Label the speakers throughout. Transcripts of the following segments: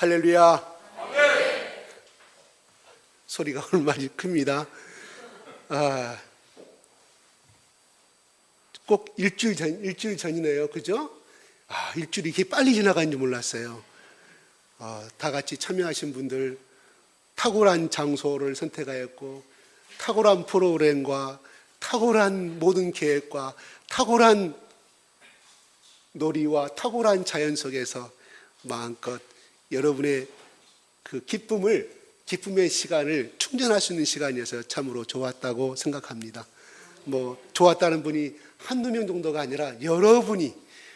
Speaker 1: 할렐루야. 소리가 얼마나 큽니다. 꼭 일주일 전이네요. 그죠? 일주일이 이렇게 빨리 지나간 줄 몰랐어요. 다 같이 참여하신 분들, 탁월한 장소를 선택하였고, 탁월한 프로그램과 탁월한 모든 계획과 탁월한 놀이와 탁월한 자연 속에서 마음껏 여러분의 그 기쁨의 시간을 충전할 수 있는 시간이어서 참으로 좋았다고 생각합니다. 좋았다는 분이 한두 명 정도가 아니라 여러분이,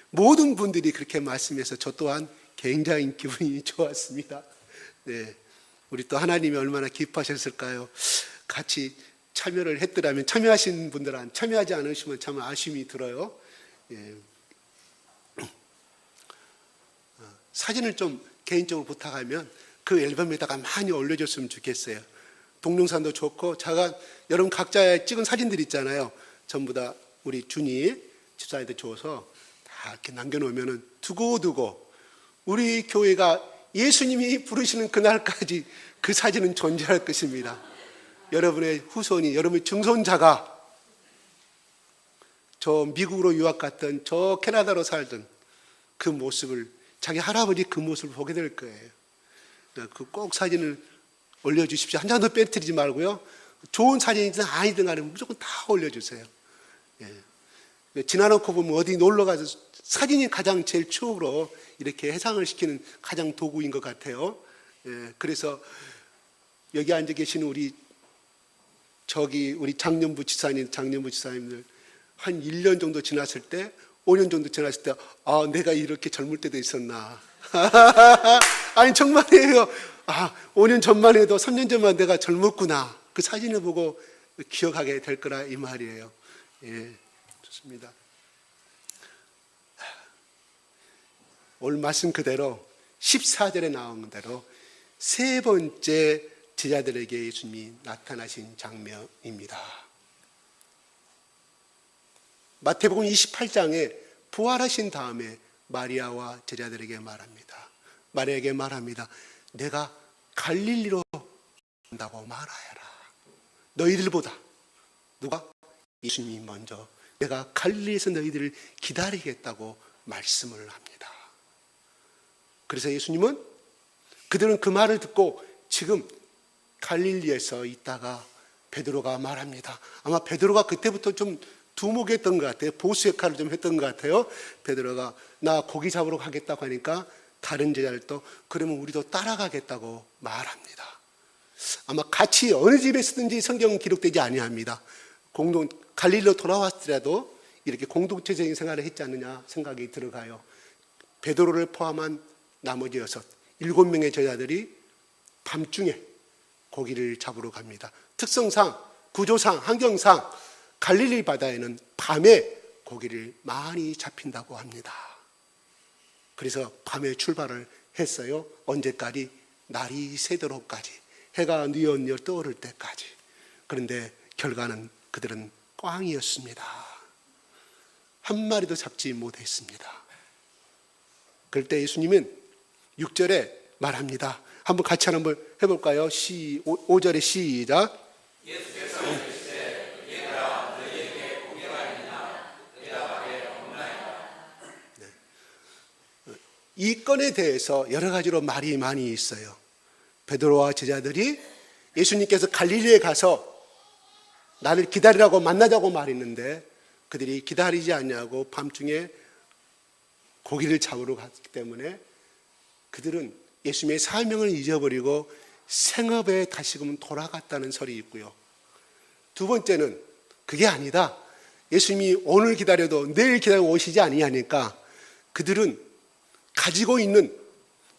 Speaker 1: 모든 분들이 그렇게 말씀해서 저 또한 굉장히 기분이 좋았습니다. 네. 우리 또 하나님이 얼마나 기뻐하셨을까요? 같이 참여를 했더라면, 참여하신 분들은, 참여하지 않으시면 참 아쉬움이 들어요. 예. 사진을 좀 개인적으로 부탁하면 그 앨범에다가 많이 올려줬으면 좋겠어요. 동영상도 좋고, 여러분 각자 찍은 사진들 있잖아요. 전부 다 우리 준이 집사님한테 줘서 다 이렇게 남겨놓으면 두고두고 우리 교회가 예수님이 부르시는 그날까지 그 사진은 존재할 것입니다. 여러분의 후손이, 여러분의 증손자가 저 미국으로 유학 갔던, 저 캐나다로 살던 그 모습을, 자기 할아버지 그 모습을 보게 될 거예요. 그 꼭 사진을 올려주십시오. 한 장도 빼뜨리지 말고요. 좋은 사진이든 아니든 간에 무조건 다 올려주세요. 예. 지나놓고 보면 어디 놀러가서 사진이 가장 제일 추억으로 이렇게 해상을 시키는 가장 도구인 것 같아요. 예. 그래서 여기 앉아 계시는 우리 장년부 지사님들 한 1년 정도 지났을 때, 5년 정도 지났을 때, 내가 이렇게 젊을 때도 있었나. 아니, 정말이에요. 5년 전만 해도, 3년 전만 내가 젊었구나. 그 사진을 보고 기억하게 될 거라, 이 말이에요. 예, 좋습니다. 오늘 말씀 그대로 14절에 나온 대로 세 번째 제자들에게 예수님이 나타나신 장면입니다. 마태복음 28장에 부활하신 다음에 마리아와 제자들에게 말합니다. 마리아에게 말합니다. 내가 갈릴리로 간다고 말하여라. 너희들보다 누가? 예수님이 먼저 내가 갈릴리에서 너희들을 기다리겠다고 말씀을 합니다. 그래서 예수님은, 그들은 그 말을 듣고 지금 갈릴리에서 있다가 베드로가 말합니다. 아마 베드로가 그때부터 좀 두목했던 것 같아요. 보수 역할을 좀 했던 것 같아요. 베드로가 나 고기 잡으러 가겠다고 하니까 다른 제자들도 그러면 우리도 따라가겠다고 말합니다. 아마 같이 어느 집에 쓰든지 성경은 기록되지 아니합니다. 갈릴리로 돌아왔더라도 이렇게 공동체적인 생활을 했지 않느냐 생각이 들어가요. 베드로를 포함한 나머지 7명의 제자들이 밤중에 고기를 잡으러 갑니다. 특성상, 구조상, 환경상 갈릴리 바다에는 밤에 고기를 많이 잡힌다고 합니다. 그래서 밤에 출발을 했어요. 언제까지? 날이 새도록까지, 해가 뉘엿뉘엿 떠오를 때까지. 그런데 결과는 그들은 꽝이었습니다. 한 마리도 잡지 못했습니다. 그럴 때 예수님은 6절에 말합니다. 한번 같이 한번 해볼까요? 5절에 시작.
Speaker 2: 예수께서 이르시되 얘들아 너희에게 고기가 있느냐 대답하되 없나이다.
Speaker 1: 이 건에 대해서 여러 가지로 말이 많이 있어요. 베드로와 제자들이 예수님께서 갈릴리에 가서 나를 기다리라고 만나자고 말했는데 그들이 기다리지 않냐고 밤중에 고기를 잡으러 갔기 때문에 그들은 예수님의 사명을 잊어버리고 생업에 다시금 돌아갔다는 설이 있고요. 두 번째는 그게 아니다. 예수님이 오늘 기다려도 내일 기다리고 오시지 아니하니까 그들은 가지고 있는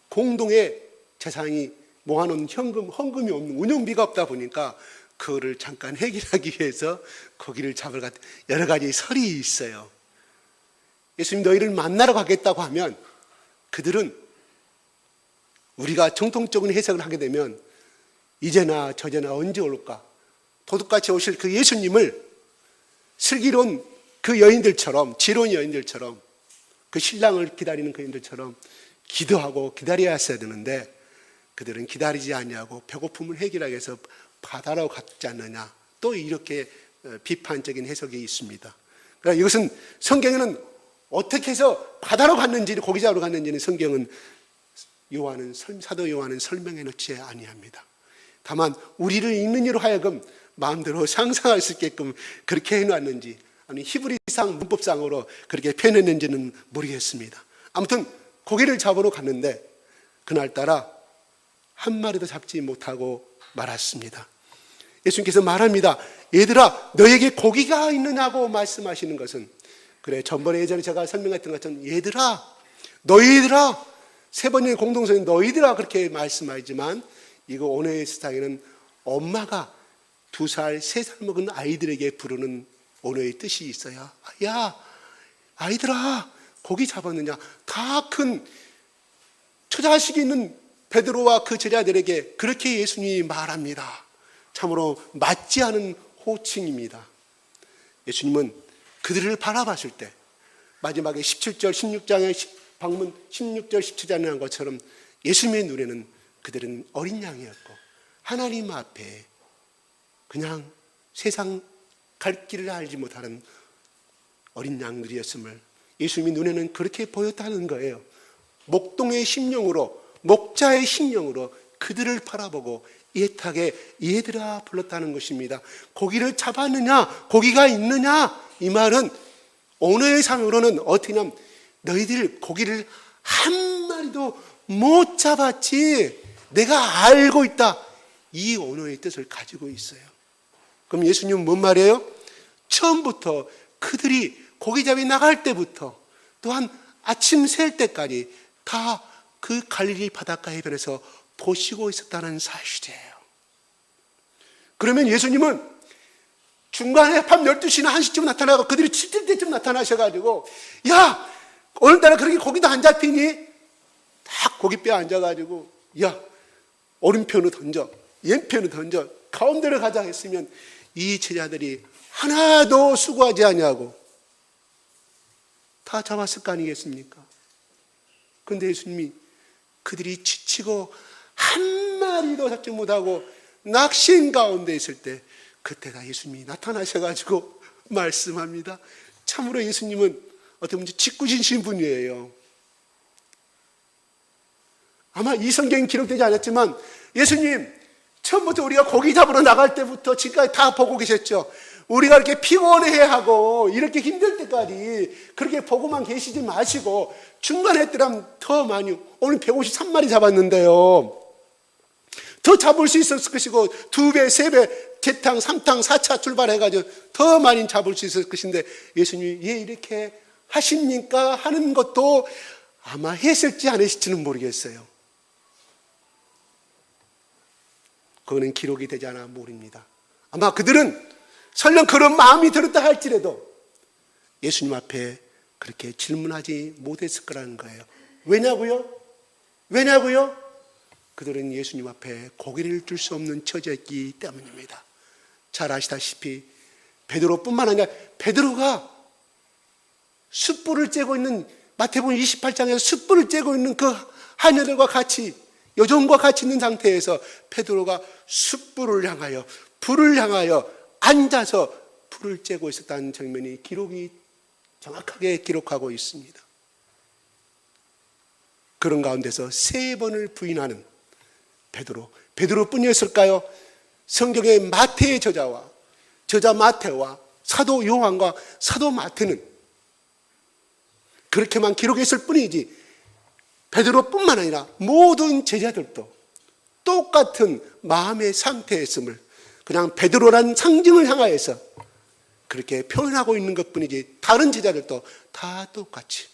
Speaker 1: 공동의 재산이 모아놓은 헌금이 없는, 운영비가 없다 보니까 그거를 잠깐 해결하기 위해서 고기를 잡으러 갔다. 여러 가지 설이 있어요. 예수님 너희를 만나러 가겠다고 하면 그들은 우리가 정통적인 해석을 하게 되면 이제나 저제나 언제 올까? 도둑같이 오실 그 예수님을 슬기로운 그 여인들처럼, 지혜로운 여인들처럼, 그 신랑을 기다리는 그 여인들처럼 기도하고 기다려야 했어야 되는데 그들은 기다리지 아니하고 배고픔을 해결하기 위해서 바다로 갔지 않느냐. 또 이렇게 비판적인 해석이 있습니다. 그러니까 이것은 성경에는 어떻게 해서 바다로 갔는지, 고기 잡으러 갔는지는 성경은 사도 요한은 설명해 놓지 아니합니다. 다만 우리를 읽는 이로 하여금 마음대로 상상할 수 있게끔 그렇게 해놨는지, 아니 히브리상 문법상으로 그렇게 표현했는지는 모르겠습니다. 아무튼 고기를 잡으러 갔는데 그날따라 한 마리도 잡지 못하고 말았습니다. 예수님께서 말합니다. 얘들아, 너에게 고기가 있느냐고 말씀하시는 것은, 그래, 전번에 예전에 제가 설명했던 것처럼 얘들아, 너희들아, 세 번의 공동성인 너희들아 그렇게 말씀하지만, 이거 오늘의 스타일은 엄마가 2살, 3살 먹은 아이들에게 부르는 언어의 뜻이 있어요. 야, 아이들아, 고기 잡았느냐? 다 큰 처자식이 있는 베드로와 그 제자들에게 그렇게 예수님이 말합니다. 참으로 맞지 않은 호칭입니다. 예수님은 그들을 바라봤을 때 마지막에 17절, 16장의 방문 16절, 17절에 한 것처럼 예수님의 눈에는 그들은 어린 양이었고 하나님 앞에 그냥 세상 갈 길을 알지 못하는 어린 양들이었음을 예수님의 눈에는 그렇게 보였다는 거예요. 목동의 심령으로, 목자의 심령으로 그들을 바라보고 애타게 얘들아 불렀다는 것입니다. 고기를 잡았느냐, 고기가 있느냐, 이 말은 오늘의 상으로는 어떻게 하냐면 너희들 고기를 한 마리도 못 잡았지, 내가 알고 있다, 이 언어의 뜻을 가지고 있어요. 그럼 예수님은 뭔 말이에요? 처음부터 그들이 고기잡이 나갈 때부터 또한 아침 셀 때까지 다 그 갈릴리 바닷가 해변에서 보시고 있었다는 사실이에요. 그러면 예수님은 중간에 밤 12시나 1시쯤 나타나고 그들이 7일 때쯤 나타나셔가지고, 야, 오늘따라 그렇게 고기도 안 잡히니? 딱 고깃뼈 앉아가지고, 야, 오른편을 던져, 왼편을 던져, 가운데를 가자 했으면 이 제자들이 하나도 수고하지 아니하고 다 잡았을 거 아니겠습니까? 그런데 예수님이 그들이 지치고 한 마리도 잡지 못하고 낙심 가운데 있을 때, 그때가 예수님이 나타나셔가지고 말씀합니다. 참으로 예수님은 어떻게 보면 짓궂으신 분이에요. 아마 이 성경에 기록되지 않았지만 예수님 처음부터 우리가 고기 잡으러 나갈 때부터 지금까지 다 보고 계셨죠. 우리가 이렇게 피곤해하고 이렇게 힘들 때까지 그렇게 보고만 계시지 마시고 중간에 했더라면 더 많이, 오늘 153마리 잡았는데요, 더 잡을 수 있었을 것이고 2배, 3배, 재탕, 3탕, 4차 출발해가지고 더 많이 잡을 수 있었을 것인데 예수님이 왜 이렇게 하십니까? 하는 것도 아마 했을지 안 했을지는 모르겠어요. 그거는 기록이 되지 않아 모릅니다. 아마 그들은 설령 그런 마음이 들었다 할지라도 예수님 앞에 그렇게 질문하지 못했을 거라는 거예요. 왜냐고요? 왜냐고요? 그들은 예수님 앞에 고개를 들 수 없는 처지였기 때문입니다. 잘 아시다시피 베드로뿐만 아니라 베드로가 숯불을 쬐고 있는, 마태복음 28장에서 숯불을 쬐고 있는 그 하녀들과 같이, 여종과 같이 있는 상태에서 베드로가 숯불을 향하여, 불을 향하여 앉아서 불을 쬐고 있었다는 장면이 기록이 정확하게 기록하고 있습니다. 그런 가운데서 3번을 부인하는 베드로뿐이었을까요? 성경의 마태의 저자 마태와 사도 요한과 사도 마태는 그렇게만 기록했을 뿐이지 베드로뿐만 아니라 모든 제자들도 똑같은 마음의 상태였음을 그냥 베드로란 상징을 향하여서 그렇게 표현하고 있는 것뿐이지 다른 제자들도 다 똑같이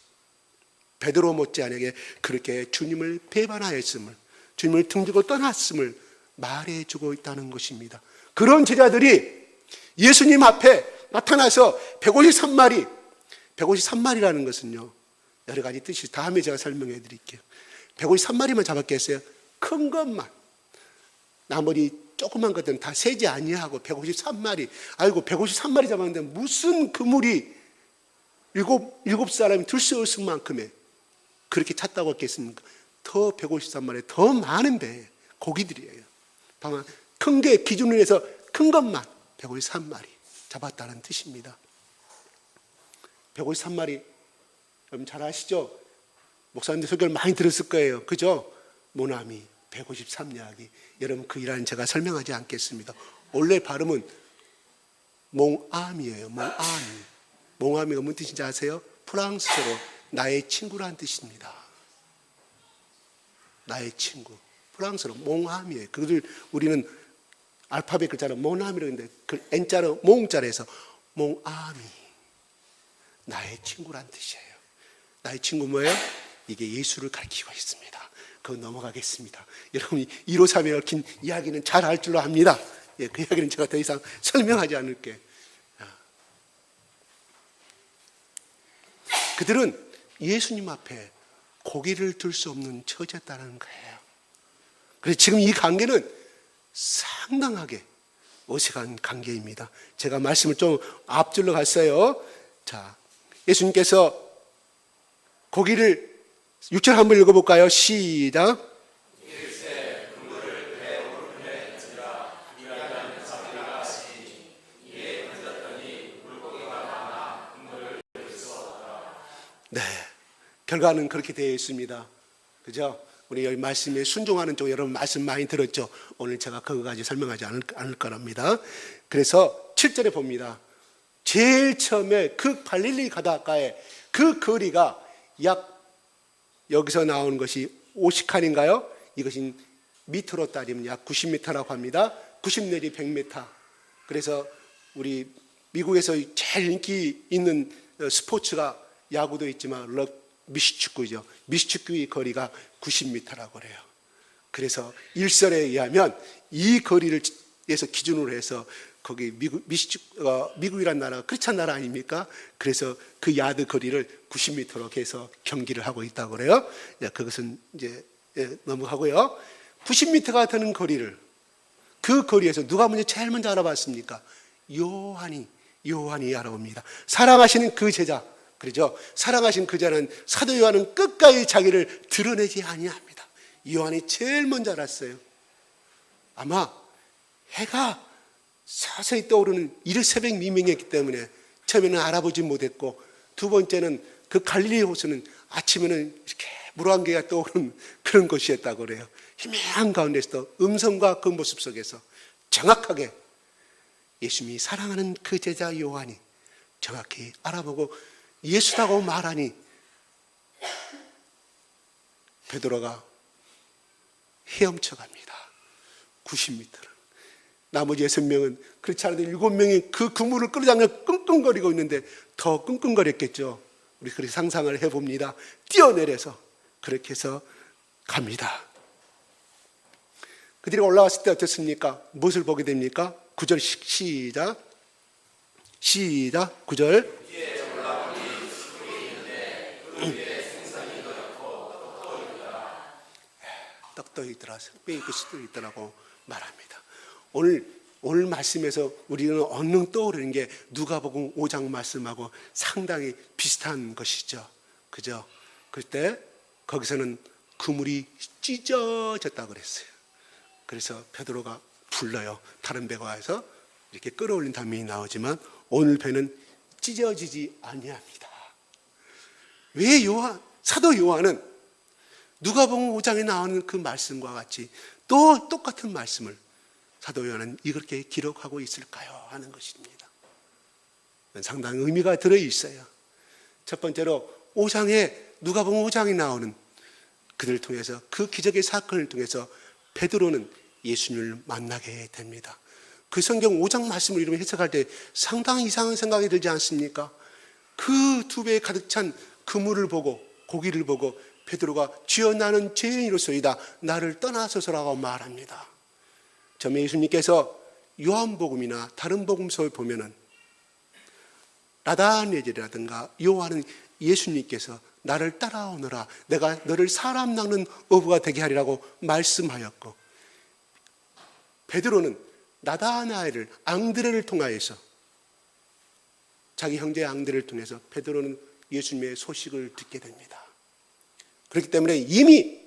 Speaker 1: 베드로 못지않게 그렇게 주님을 배반하였음을, 주님을 등지고 떠났음을 말해주고 있다는 것입니다. 그런 제자들이 예수님 앞에 나타나서 153마리라는 것은요, 여러 가지 뜻이, 다음에 제가 설명해 드릴게요. 153마리만 잡았겠어요? 큰 것만. 나머지 조그만 것들은 다 세지 아니하고 153마리. 아이고, 153마리 잡았는데 무슨 그물이 일곱 사람이 들 수 없을 만큼의 그렇게 찼다고 했겠습니까? 더 153마리, 더 많은 배, 고기들이에요. 다만 큰 게 기준으로 해서 큰 것만 153마리 잡았다는 뜻입니다. 153마리 여러분 잘 아시죠? 목사님들 설교를 많이 들었을 거예요. 그죠? 모나미 153야기. 여러분 그 이라는 제가 설명하지 않겠습니다. 원래 발음은 몽암이에요. 몽암. 몽암이가 무슨 뜻인지 아세요? 프랑스어로 나의 친구라는 뜻입니다. 나의 친구. 프랑스어로 몽암이에요. 그들 우리는 알파벳 글자로 모나미라고 했는데 그 N자로 몽자로 해서 몽암이. 나의 친구란 뜻이에요. 나의 친구 뭐예요? 이게 예수를 가리키고 있습니다. 그거 넘어가겠습니다. 여러분이 153에 얽힌 이야기는 잘 알 줄로 압니다. 예, 그 이야기는 제가 더 이상 설명하지 않을게. 그들은 예수님 앞에 고개를 들 수 없는 처지였다는 거예요. 그래서 지금 이 관계는 상당하게 어색한 관계입니다. 제가 말씀을 좀 앞질러 갔어요. 자, 예수님께서 고기를 6절 한번 읽어볼까요? 시작. 네, 결과는 그렇게 되어 있습니다. 그죠? 우리 여기 말씀에 순종하는 쪽 여러분 말씀 많이 들었죠? 오늘 제가 그거까지 설명하지 않을 거랍니다. 그래서 7절에 봅니다. 제일 처음에 그 갈릴리 가다가에 그 거리가 약 여기서 나오는 것이 50칸인가요? 이것이 미터로 따지면 약 90m라고 합니다. 90 내지 100m. 그래서 우리 미국에서 제일 인기 있는 스포츠가 야구도 있지만 미식축구죠. 미식축구의 거리가 90m라고 그래요. 그래서 일설에 의하면 이 거리를에서 기준으로 해서 거기 미국이란 나라가 크리스찬 나라 아닙니까? 그래서 그 야드 거리를 90m로 해서 경기를 하고 있다고 그래요. 그것은 이제 넘어가고요. 90m가 되는 거리를 그 거리에서 누가 제일 먼저 알아봤습니까? 요한이 알아봅니다. 사랑하시는 그 제자, 그렇죠? 사랑하신 그 자는 사도 요한은 끝까지 자기를 드러내지 아니합니다. 요한이 제일 먼저 알았어요. 아마 해가 서서히 떠오르는 이른 새벽 미명이었기 때문에 처음에는 알아보지 못했고, 두 번째는 그 갈릴리 호수는 아침에는 이렇게 물안개가 떠오르는 그런 곳이었다고 그래요. 희미한 가운데서도 음성과 그 모습 속에서 정확하게 예수님이 사랑하는 그 제자 요한이 정확히 알아보고 예수라고 말하니 베드로가 헤엄쳐 갑니다. 90m를. 나머지 6명은 그렇지 않아도 7명이 그 그물을 끌어당겨 끙끙거리고 있는데 더 끙끙거렸겠죠. 우리 그렇게 상상을 해봅니다. 뛰어내려서 그렇게 해서 갑니다. 그들이 올라왔을 때 어떻습니까? 무엇을 보게 됩니까? 9절 시작 9절. 떡도 있더라, 베이크스도 있더라고 말합니다. 오늘 말씀에서 우리는 언능 떠오르는 게 누가복음 5장 말씀하고 상당히 비슷한 것이죠. 그죠? 그때 거기서는 그물이 찢어졌다고 그랬어요. 그래서 베드로가 불러요. 다른 배가 와서 이렇게 끌어올린 단면이 나오지만 오늘 배는 찢어지지 아니합니다. 왜 사도 요한은 누가복음 5장에 나오는 그 말씀과 같이 또 똑같은 말씀을 사도 요한은 이렇게 기록하고 있을까요? 하는 것입니다. 상당히 의미가 들어있어요. 첫 번째로 5장에 누가복음 5장에 나오는 그들을 통해서 그 기적의 사건을 통해서 베드로는 예수님을 만나게 됩니다. 그 성경 5장 말씀을 이렇게 해석할 때 상당히 이상한 생각이 들지 않습니까? 그 두 배에 가득 찬 그물을 보고 고기를 보고 베드로가 주여 나는 죄인이로소이다 나를 떠나소서라고 말합니다. 저 예수님께서 요한복음이나 다른 복음서에 보면은 나다네젤이라든가 요한은 예수님께서 나를 따라오너라 내가 너를 사람 낚는 어부가 되게 하리라고 말씀하였고, 베드로는 나다나엘을 앙드레를 통하여서 자기 형제 앙드레를 통해서 베드로는 예수님의 소식을 듣게 됩니다. 그렇기 때문에 이미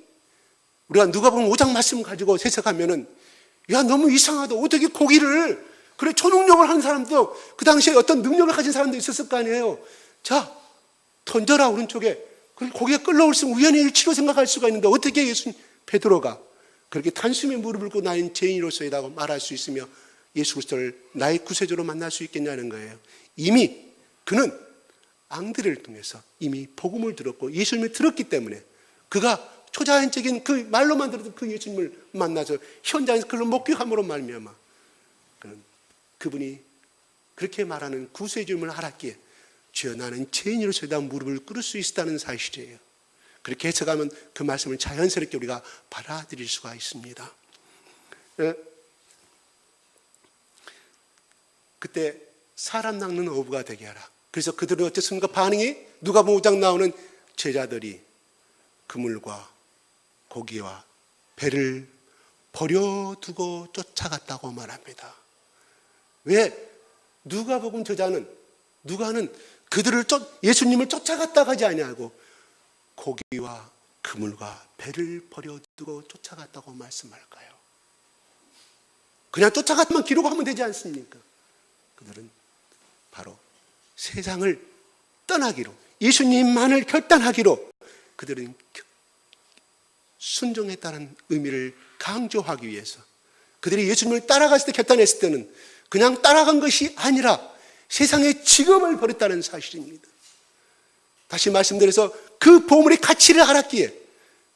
Speaker 1: 우리가 누가복음 5장 말씀 가지고 해석하면은 야 너무 이상하다. 어떻게 고기를 그래 초능력을 하는 사람도 그 당시에 어떤 능력을 가진 사람도 있었을 거 아니에요. 자 던져라 오른쪽에. 고기가 끌려올 수 있으면 우연의 일치로 생각할 수가 있는데 어떻게 베드로가 그렇게 단숨에 무릎을 꿇고 나인 죄인으로서이라고 말할 수 있으며 예수 그리스도를 나의 구세주로 만날 수 있겠냐는 거예요. 이미 그는 앙드레를 통해서 이미 복음을 들었고 예수님을 들었기 때문에 그가 초자연적인 그 말로만 들어도 그 예수님을 만나서 현장에서 그를 목격함으로 말미암아 그분이 그렇게 말하는 구세주임을 알았기에 주여 나는 죄인으로서이다 무릎을 꿇을 수 있다는 사실이에요. 그렇게 해석하면 그 말씀을 자연스럽게 우리가 받아들일 수가 있습니다. 그때 사람 낚는 어부가 되게 하라. 그래서 그들은 어땠습니까? 반응이 누가복음 5장 나오는 제자들이 그물과 고기와 배를 버려두고 쫓아갔다고 말합니다. 왜? 누가복음 저자는 누가는 그들을 예수님을 쫓아갔다 가지 아니하고 고기와 그물과 배를 버려두고 쫓아갔다고 말씀할까요? 그냥 쫓아갔만 기록하면 되지 않습니까? 그들은 바로 세상을 떠나기로 예수님만을 결단하기로 그들은 순종했다는 의미를 강조하기 위해서 그들이 예수님을 따라갔을 때 결단했을 때는 그냥 따라간 것이 아니라 세상의 직업을 버렸다는 사실입니다. 다시 말씀드려서 그 보물의 가치를 알았기에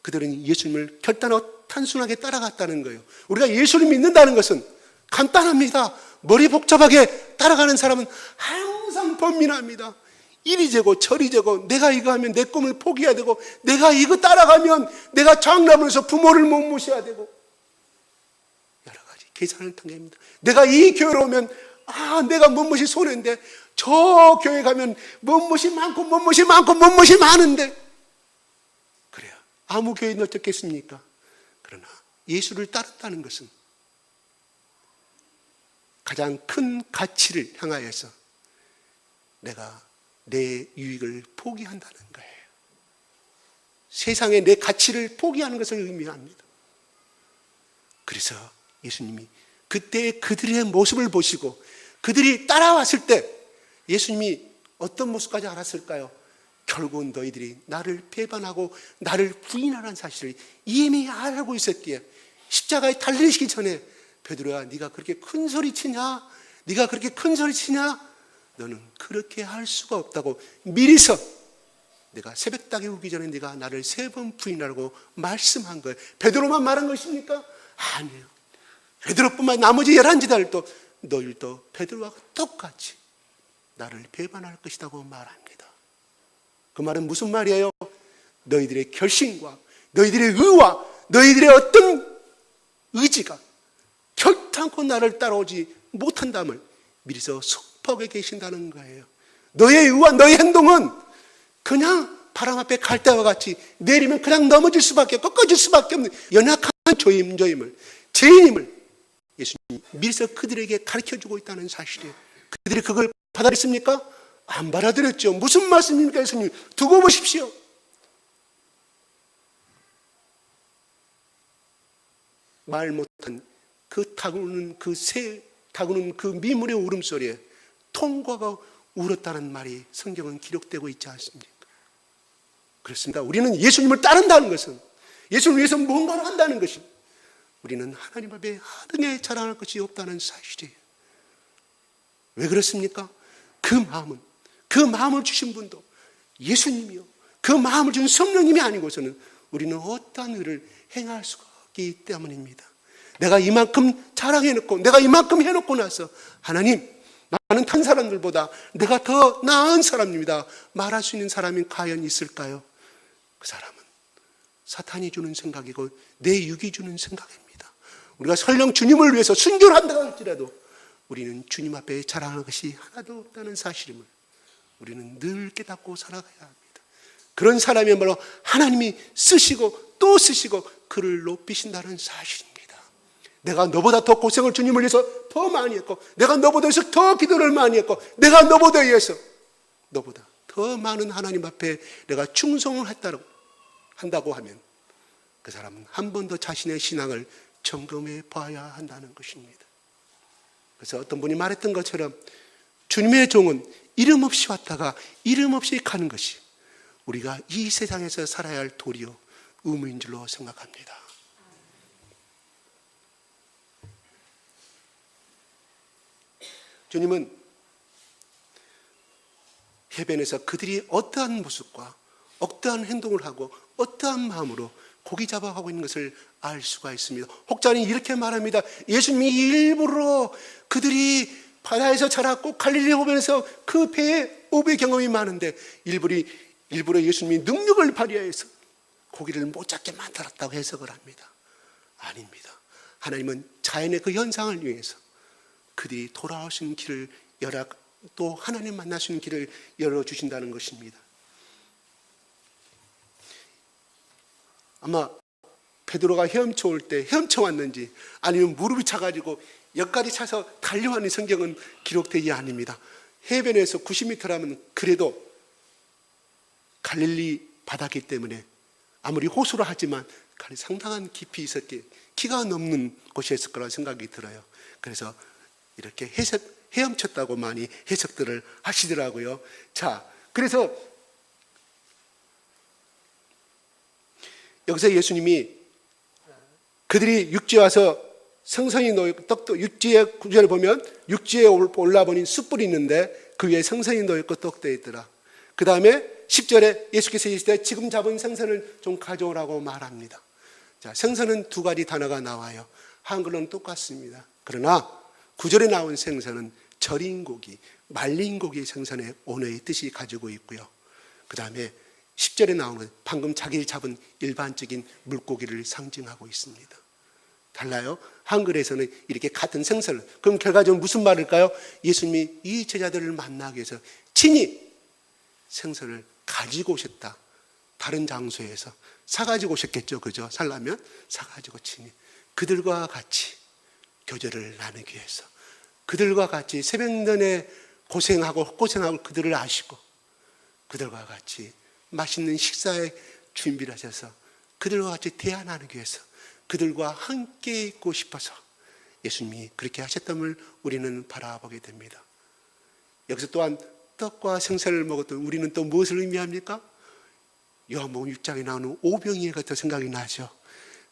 Speaker 1: 그들은 예수님을 결단하고 단순하게 따라갔다는 거예요. 우리가 예수를 믿는다는 것은 간단합니다. 머리 복잡하게 따라가는 사람은 항상 번민합니다. 이리 재고 저리 재고 내가 이거 하면 내 꿈을 포기해야 되고 내가 이거 따라가면 내가 장남으로서 부모를 못 모셔야 되고 여러 가지 계산을 통해입니다. 내가 이 교회로 오면 내가 뭔것이 손해인데 저 교회 가면 뭔것이 많고 뭔것이 많고 뭔것이 많은데 그래요. 아무 교회는 어떻겠습니까? 그러나 예수를 따른다는 것은 가장 큰 가치를 향하여서 내가 내 유익을 포기한다는 거예요. 세상에 내 가치를 포기하는 것을 의미합니다. 그래서 예수님이 그때 그들의 모습을 보시고 그들이 따라왔을 때 예수님이 어떤 모습까지 알았을까요? 결국은 너희들이 나를 배반하고 나를 부인하라는 사실을 이미 알고 있었기에 십자가에 달리시기 전에 베드로야 네가 그렇게 큰 소리 치냐? 네가 그렇게 큰 소리 치냐? 너는 그렇게 할 수가 없다고 미리서 내가 새벽닭이 오기 전에 네가 나를 3번 부인하라고 말씀한 거예요. 베드로만 말한 것입니까? 아니에요. 베드로뿐만 나머지 11제자들도 너희도 베드로와 똑같이 나를 배반할 것이라고 말합니다. 그 말은 무슨 말이에요? 너희들의 결심과 너희들의 의와 너희들의 어떤 의지가 결탄코 나를 따라오지 못한다음을 미리서 속박에 계신다는 거예요. 너의 의와 너의 행동은 그냥 바람 앞에 갈대와 같이 내리면 그냥 넘어질 수밖에 없고 꺾어질 수밖에 없는 연약한 조임을 죄인임을 예수님이 미리서 그들에게 가르쳐주고 있다는 사실이에요. 그들이 그걸 받아들였습니까? 안 받아들였죠. 무슨 말씀입니까? 예수님 두고 보십시오. 말 못한 그 타구는 그 미물의 울음소리에 통과가 울었다는 말이 성경은 기록되고 있지 않습니까? 그렇습니다. 우리는 예수님을 따른다는 것은 예수님을 위해서 뭔가를 한다는 것이 우리는 하나님 앞에 하등에 자랑할 것이 없다는 사실이에요. 왜 그렇습니까? 그 마음을 주신 분도 예수님이요. 그 마음을 준 성령님이 아니고서는 우리는 어떠한 일을 행할 수가 없기 때문입니다. 내가 이만큼 자랑해놓고 내가 이만큼 해놓고 나서 하나님 나는 다른 사람들보다 내가 더 나은 사람입니다 말할 수 있는 사람이 과연 있을까요? 그 사람은 사탄이 주는 생각이고 내 육이 주는 생각입니다. 우리가 설령 주님을 위해서 순교를 한다고 할지라도 우리는 주님 앞에 자랑할 것이 하나도 없다는 사실임을 우리는 늘 깨닫고 살아가야 합니다. 그런 사람이야말로 하나님이 쓰시고 또 쓰시고 그를 높이신다는 사실입니다. 내가 너보다 더 고생을 주님을 위해서 더 많이 했고 내가 너보다 위해서 더 기도를 많이 했고 내가 너보다 위해서 너보다 더 많은 하나님 앞에 내가 충성을 한다고 하면 그 사람은 한 번 더 자신의 신앙을 점검해 봐야 한다는 것입니다. 그래서 어떤 분이 말했던 것처럼 주님의 종은 이름 없이 왔다가 이름 없이 가는 것이 우리가 이 세상에서 살아야 할 도리요 의무인 줄로 생각합니다. 주님은 해변에서 그들이 어떠한 모습과 어떠한 행동을 하고 어떠한 마음으로 고기 잡아가고 있는 것을 알 수가 있습니다. 혹자는 이렇게 말합니다. 예수님이 일부러 그들이 바다에서 자랐고 갈릴리 호변에서 그 배에 오배 경험이 많은데 일부러 예수님이 능력을 발휘해서 고기를 못 잡게 만들었다고 해석을 합니다. 아닙니다. 하나님은 자연의 그 현상을 위해서 그들이 돌아오신 길을 또 하나님 만날 수 있는 길을 열어주신다는 것입니다. 아마 베드로가 헤엄쳐 올 때 헤엄쳐 왔는지 아니면 무릎이 차가지고 역까지 차서 달려왔는 성경은 기록되지 않습니다. 해변에서 90m라면 그래도 갈릴리 바다기 때문에 아무리 호수로 하지만 상당한 깊이 있었기에 키가 넘는 곳이었을 거라는 생각이 들어요. 그래서 이렇게 헤엄쳤다고 많이 해석들을 하시더라고요. 자, 그래서 여기서 예수님이 그들이 육지에 와서 생선이 놓여있고 떡도 육지에 구절을 보면 육지에 올라보니 숯불이 있는데 그 위에 생선이 놓여있고 떡도 있더라. 그 다음에 10절에 예수께서 이르시되 지금 잡은 생선을 좀 가져오라고 말합니다. 자, 생선은 두 가지 단어가 나와요. 한글로는 똑같습니다. 그러나 9절에 나온 생선은 절인 고기, 말린 고기 생선의 언어의 뜻이 가지고 있고요. 그 다음에 10절에 나오는 방금 자기를 잡은 일반적인 물고기를 상징하고 있습니다. 달라요. 한글에서는 이렇게 같은 생선을, 그럼 결과적으로 무슨 말일까요? 예수님이 이 제자들을 만나기 위해서 친히 생선을 가지고 오셨다. 다른 장소에서 사가지고 오셨겠죠. 그죠? 살라면 사가지고 친히 그들과 같이 교제를 나누기 위해서 그들과 같이 새벽녘에 고생하고 그들을 아시고 그들과 같이 맛있는 식사에 준비를 하셔서 그들과 같이 대화 나누기 위해서 그들과 함께 있고 싶어서 예수님이 그렇게 하셨음을 우리는 바라보게 됩니다. 여기서 또한 떡과 생선을 먹었던 우리는 또 무엇을 의미합니까? 요한복음 6장에 나오는 오병이어가 또 생각이 나죠.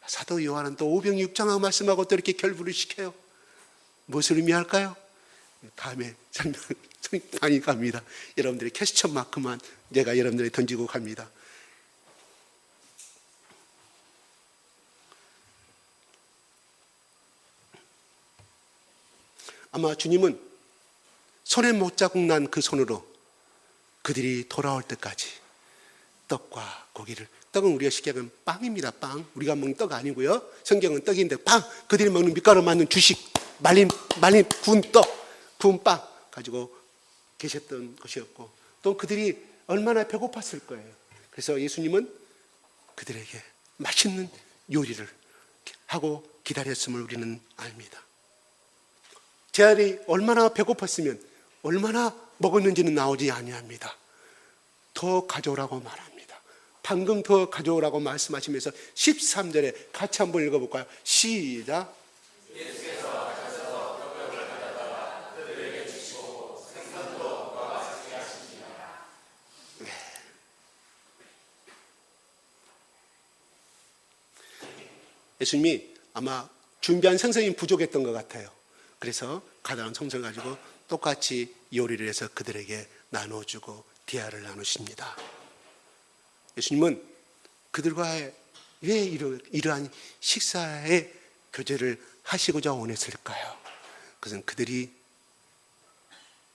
Speaker 1: 사도 요한은 또 오병이 6장하고 말씀하고 또 이렇게 결부를 시켜요. 무엇을 의미할까요? 다음에 설명 많이 갑니다. 여러분들의 퀘스천 마크만 제가 여러분들에게 던지고 갑니다. 아마 주님은 손에 못자국 난 그 손으로 그들이 돌아올 때까지 떡과 고기를, 떡은 우리가 쉽게 하면 빵입니다. 빵. 우리가 먹는 떡 아니고요. 성경은 떡인데 빵. 그들이 먹는 밀가루 만든 주식, 말린 구운 떡, 구운 빵 가지고 계셨던 것이었고 또 그들이 얼마나 배고팠을 거예요. 그래서 예수님은 그들에게 맛있는 요리를 하고 기다렸음을 우리는 압니다. 제자들이 얼마나 배고팠으면 얼마나 먹었는지는 나오지 아니합니다. 더 가져오라고 말합니다. 방금 더 가져오라고 말씀하시면서 13절에 같이 한번 읽어볼까요? 시작.
Speaker 2: 예수께서 가셔서 떡을 가져다가 그들에게 주시고 생선도 그와 같이 하십니다.
Speaker 1: 예수님이 아마 준비한 생선이 부족했던 것 같아요. 그래서 가져온 생선을 가지고 똑같이 요리를 해서 그들에게 나눠주고 대화를 나누십니다. 예수님은 그들과의 왜 이러한 식사의 교제를 하시고자 원했을까요? 그것은 그들이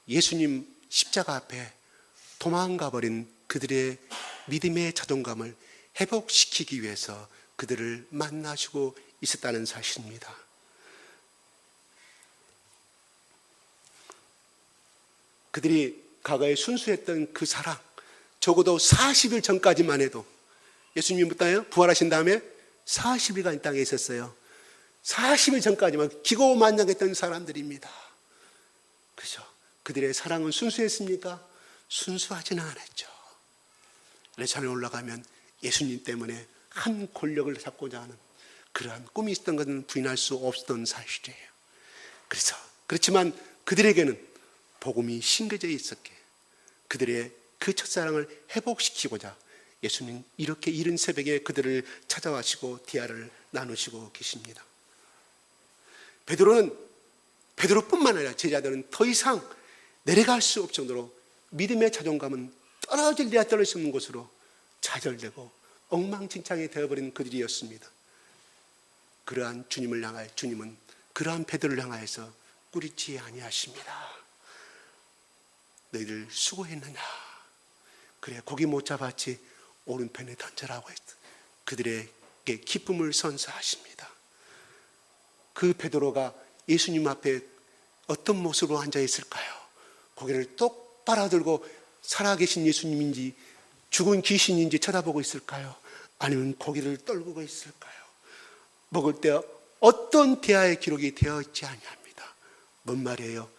Speaker 1: 예수님 십자가 앞에 도망가 버린 그들의 믿음의 자존감을 회복시키기 위해서 그들을 만나시고 있었다는 사실입니다. 그들이 과거에 순수했던 그 사랑, 적어도 40일 전까지만 해도 예수님부터 부활하신 다음에 40일간 이 땅에 있었어요. 40일 전까지만 기고만장했던 사람들입니다. 그죠? 그들의 사랑은 순수했습니까? 순수하지는 않았죠. 레산에 올라가면 예수님 때문에 한 권력을 잡고자 하는 그러한 꿈이 있었던 것은 부인할 수 없었던 사실이에요. 그렇지만 그들에게는 복음이 심겨져 있었기에 그들의 그 첫사랑을 회복시키고자 예수님 이렇게 이른 새벽에 그들을 찾아와시고 대화를 나누시고 계십니다. 베드로뿐만 아니라 제자들은 더 이상 내려갈 수 없을 정도로 믿음의 자존감은 떨어질래야 떨어질 수 없는 곳으로 좌절되고 엉망진창이 되어버린 그들이었습니다. 그러한 주님을 향하여 주님은 그러한 베드로를 향하여서 꾸짖지 아니하십니다. 너희들 수고했느냐? 그래 고기 못 잡았지 오른편에 던져라고 했다. 그들에게 기쁨을 선사하십니다. 그 베드로가 예수님 앞에 어떤 모습으로 앉아 있을까요? 고개를 똑바로 들고 살아계신 예수님인지 죽은 귀신인지 쳐다보고 있을까요? 아니면 고개를 떨구고 있을까요? 먹을 때 어떤 대화의 기록이 되어 있지 아니합니다. 뭔 말이에요?